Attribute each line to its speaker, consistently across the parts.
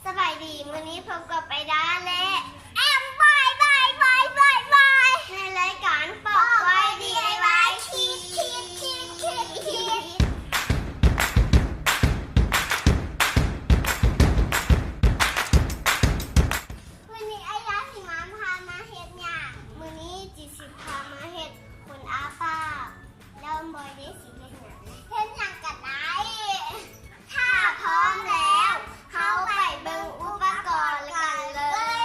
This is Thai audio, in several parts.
Speaker 1: สบายดีวันนี้พบกับไปด้าและแอมบายในรายการปอกไว้ DIY คิดวันนี้อายาสิมาพามาเฮ็ดหยังมื้อนี้จิสิพามาเฮ็ดคนอาป้าแล้วบ่ได้สิเฮ็ดหยังก็ได้ถ้าพร้อมแล้วเข้าไปเบิ่งอุปกรณ์กันเลย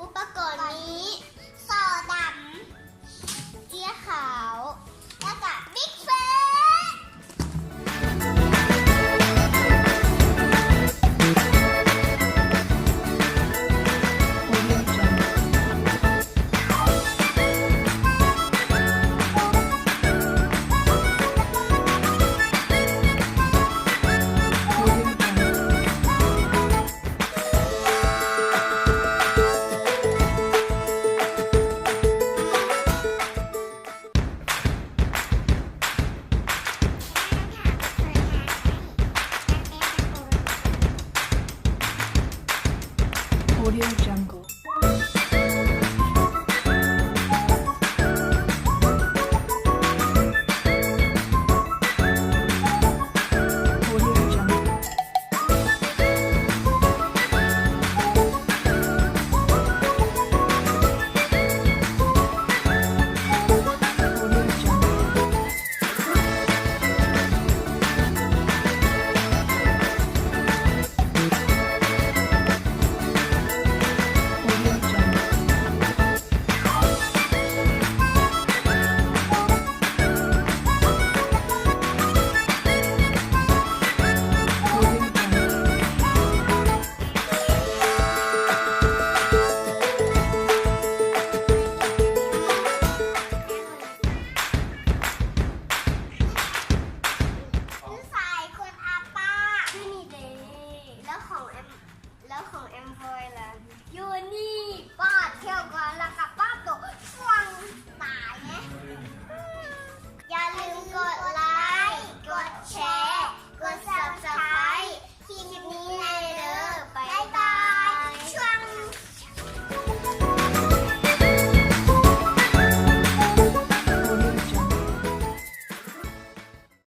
Speaker 1: อุปกรณ์นี้ซอดำเจี๊ยขาวแล้วก็บิ๊กเฟส
Speaker 2: Audio Jungle.